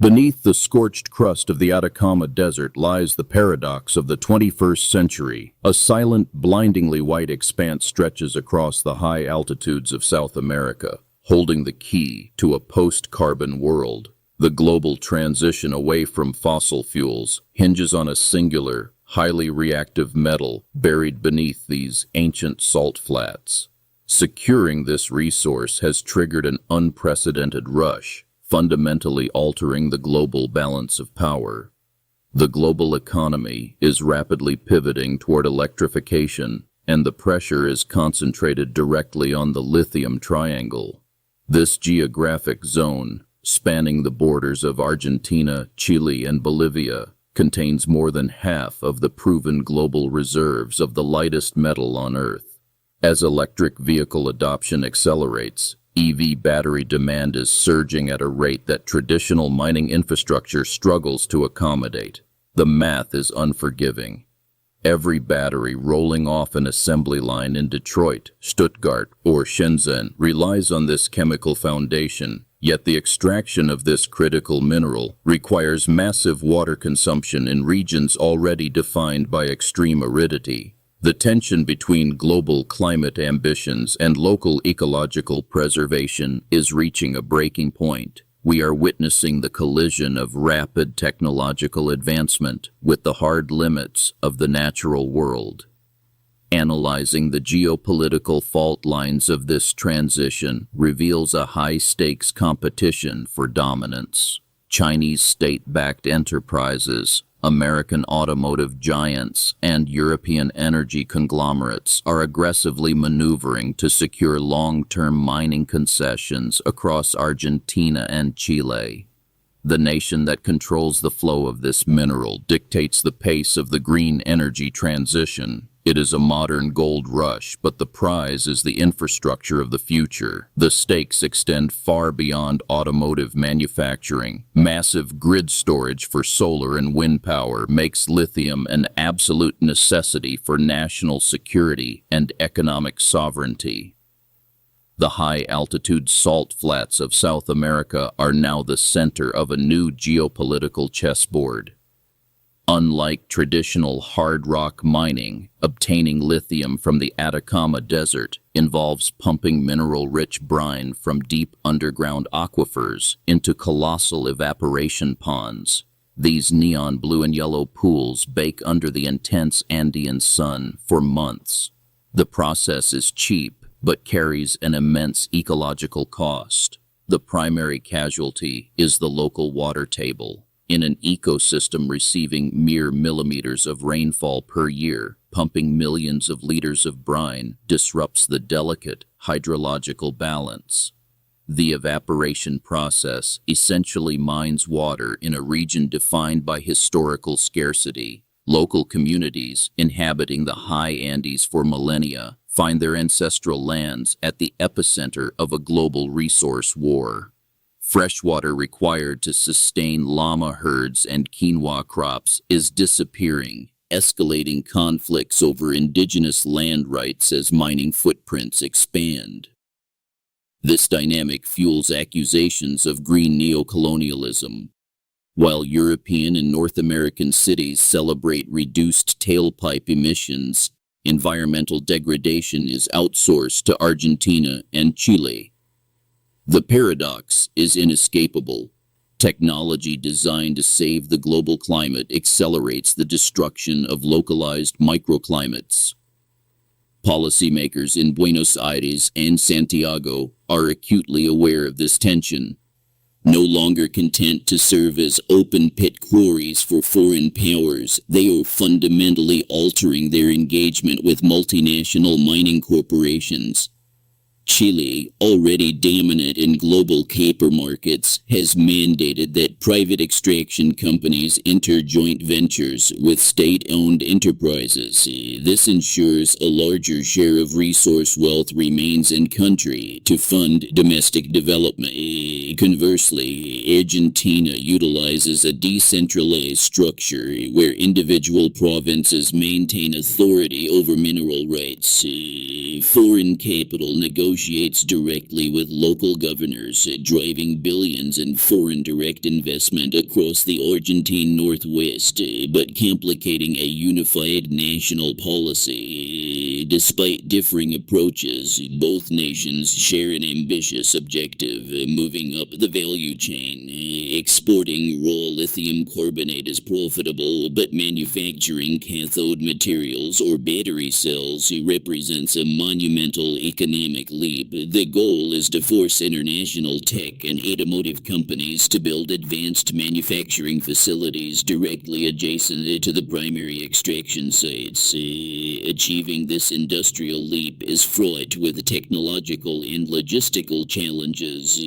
Beneath the scorched crust of the Atacama Desert lies the paradox of the 21st century. A silent, blindingly white expanse stretches across the high altitudes of South America, holding the key to a post-carbon world. The global transition away from fossil fuels hinges on a singular, highly reactive metal buried beneath these ancient salt flats. Securing this resource has triggered an unprecedented rush, fundamentally altering the global balance of power. The global economy is rapidly pivoting toward electrification, and the pressure is concentrated directly on the lithium triangle. This geographic zone, spanning the borders of Argentina, Chile, and Bolivia, contains more than half of the proven global reserves of the lightest metal on Earth. As electric vehicle adoption accelerates, EV battery demand is surging at a rate that traditional mining infrastructure struggles to accommodate. The math is unforgiving. Every battery rolling off an assembly line in Detroit, Stuttgart, or Shenzhen relies on this chemical foundation, yet the extraction of this critical mineral requires massive water consumption in regions already defined by extreme aridity. The tension between global climate ambitions and local ecological preservation is reaching a breaking point. We are witnessing the collision of rapid technological advancement with the hard limits of the natural world. Analyzing the geopolitical fault lines of this transition reveals a high-stakes competition for dominance. Chinese state-backed enterprises, American automotive giants, and European energy conglomerates are aggressively maneuvering to secure long-term mining concessions across Argentina and Chile. The nation that controls the flow of this mineral dictates the pace of the green energy transition. It is a modern gold rush, but the prize is the infrastructure of the future. The stakes extend far beyond automotive manufacturing. Massive grid storage for solar and wind power makes lithium an absolute necessity for national security and economic sovereignty. The high-altitude salt flats of South America are now the center of a new geopolitical chessboard. Unlike traditional hard rock mining, obtaining lithium from the Atacama Desert involves pumping mineral-rich brine from deep underground aquifers into colossal evaporation ponds. These neon blue and yellow pools bake under the intense Andean sun for months. The process is cheap, but carries an immense ecological cost. The primary casualty is the local water table. In an ecosystem receiving mere millimeters of rainfall per year, pumping millions of liters of brine disrupts the delicate hydrological balance. The evaporation process essentially mines water in a region defined by historical scarcity. Local communities inhabiting the high Andes for millennia find their ancestral lands at the epicenter of a global resource war. Freshwater required to sustain llama herds and quinoa crops is disappearing, escalating conflicts over indigenous land rights as mining footprints expand. This dynamic fuels accusations of green neocolonialism. While European and North American cities celebrate reduced tailpipe emissions, environmental degradation is outsourced to Argentina and Chile. The paradox is inescapable. Technology designed to save the global climate accelerates the destruction of localized microclimates. Policymakers in Buenos Aires and Santiago are acutely aware of this tension. No longer content to serve as open-pit quarries for foreign powers, they are fundamentally altering their engagement with multinational mining corporations. Chile, already dominant in global copper markets, has mandated that private extraction companies enter joint ventures with state-owned enterprises. This ensures a larger share of resource wealth remains in country to fund domestic development. Conversely, Argentina utilizes a decentralized structure where individual provinces maintain authority over mineral rights. Foreign capital negotiates negotiates directly with local governors, driving billions in foreign direct investment across the Argentine Northwest, but complicating a unified national policy. Despite differing approaches, both nations share an ambitious objective, moving up the value chain. Exporting raw lithium carbonate is profitable, but manufacturing cathode materials or battery cells represents a monumental economic leap. The goal is to force international tech and automotive companies to build advanced manufacturing facilities directly adjacent to the primary extraction sites. Achieving this industrial leap is fraught with technological and logistical challenges.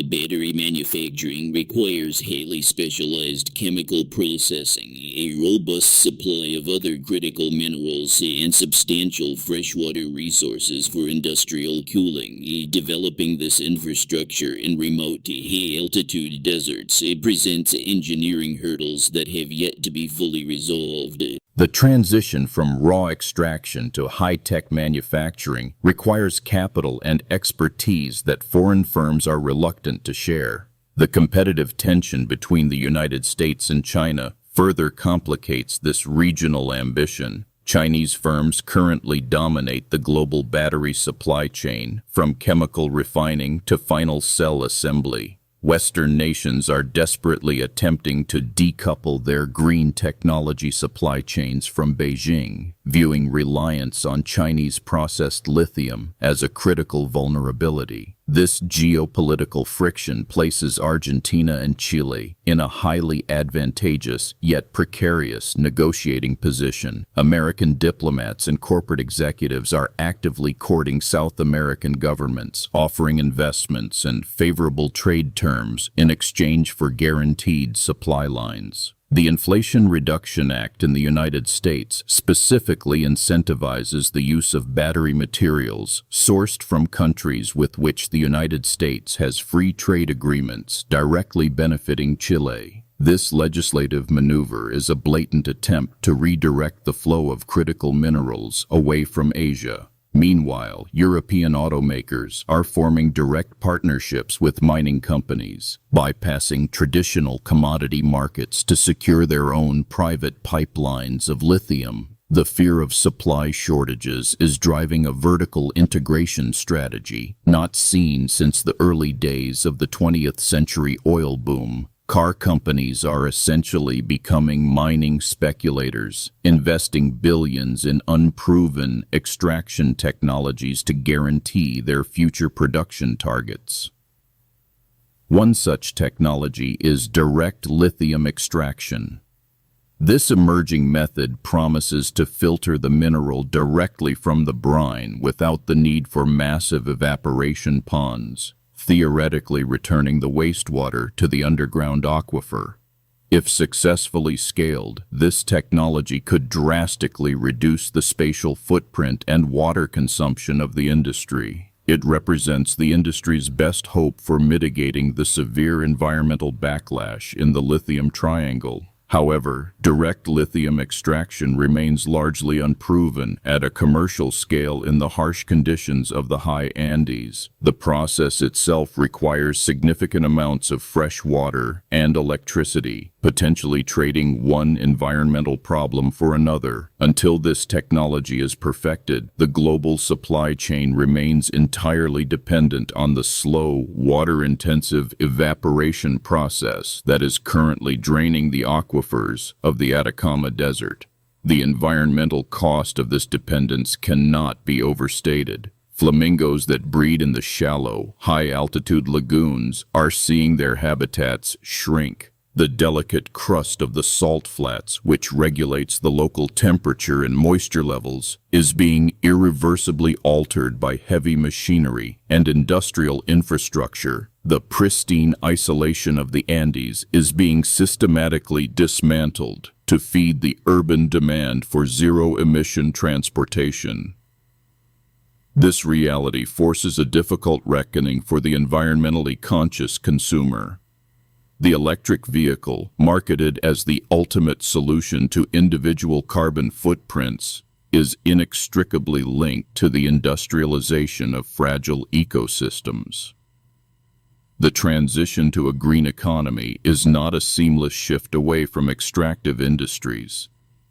Battery manufacturing requires highly specialized chemical processing, a robust supply of other critical minerals, and substantial freshwater resources for industrial cooling. Developing this infrastructure in remote, high-altitude deserts presents engineering hurdles that have yet to be fully resolved. The transition from raw extraction to high-tech manufacturing requires capital and expertise that foreign firms are reluctant to share. The competitive tension between the United States and China further complicates this regional ambition. Chinese firms currently dominate the global battery supply chain, from chemical refining to final cell assembly. Western nations are desperately attempting to decouple their green technology supply chains from Beijing, viewing reliance on Chinese processed lithium as a critical vulnerability. This geopolitical friction places Argentina and Chile in a highly advantageous yet precarious negotiating position. American diplomats and corporate executives are actively courting South American governments, offering investments and favorable trade terms in exchange for guaranteed supply lines. The Inflation Reduction Act in the United States specifically incentivizes the use of battery materials sourced from countries with which the United States has free trade agreements, directly benefiting Chile. This legislative maneuver is a blatant attempt to redirect the flow of critical minerals away from Asia. Meanwhile, European automakers are forming direct partnerships with mining companies, bypassing traditional commodity markets to secure their own private pipelines of lithium. The fear of supply shortages is driving a vertical integration strategy not seen since the early days of the 20th century oil boom. Car companies are essentially becoming mining speculators, investing billions in unproven extraction technologies to guarantee their future production targets. One such technology is direct lithium extraction. This emerging method promises to filter the mineral directly from the brine without the need for massive evaporation ponds, theoretically returning the wastewater to the underground aquifer. If successfully scaled, this technology could drastically reduce the spatial footprint and water consumption of the industry. It represents the industry's best hope for mitigating the severe environmental backlash in the lithium triangle. However, direct lithium extraction remains largely unproven at a commercial scale in the harsh conditions of the high Andes. The process itself requires significant amounts of fresh water and electricity, potentially trading one environmental problem for another. Until this technology is perfected, the global supply chain remains entirely dependent on the slow, water-intensive evaporation process that is currently draining the aquifers of the Atacama Desert. The environmental cost of this dependence cannot be overstated. Flamingos that breed in the shallow, high-altitude lagoons are seeing their habitats shrink. The delicate crust of the salt flats, which regulates the local temperature and moisture levels, is being irreversibly altered by heavy machinery and industrial infrastructure. The pristine isolation of the Andes is being systematically dismantled to feed the urban demand for zero-emission transportation. This reality forces a difficult reckoning for the environmentally conscious consumer. The electric vehicle, marketed as the ultimate solution to individual carbon footprints, is inextricably linked to the industrialization of fragile ecosystems. The transition to a green economy is not a seamless shift away from extractive industries.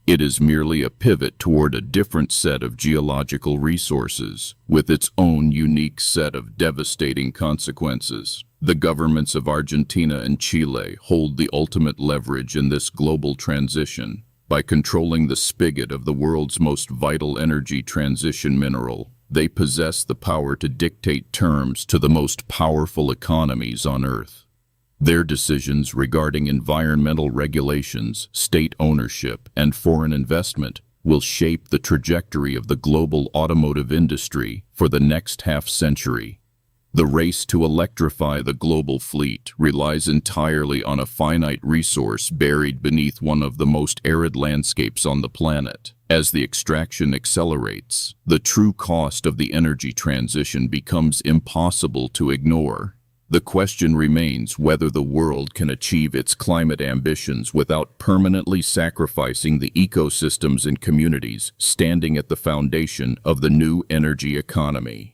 It is merely a pivot toward a different set of geological resources, with its own unique set of devastating consequences. The governments of Argentina and Chile hold the ultimate leverage in this global transition by controlling the spigot of the world's most vital energy transition mineral. They possess the power to dictate terms to the most powerful economies on Earth. Their decisions regarding environmental regulations, state ownership, and foreign investment will shape the trajectory of the global automotive industry for the next half-century. The race to electrify the global fleet relies entirely on a finite resource buried beneath one of the most arid landscapes on the planet. As the extraction accelerates, the true cost of the energy transition becomes impossible to ignore. The question remains whether the world can achieve its climate ambitions without permanently sacrificing the ecosystems and communities standing at the foundation of the new energy economy.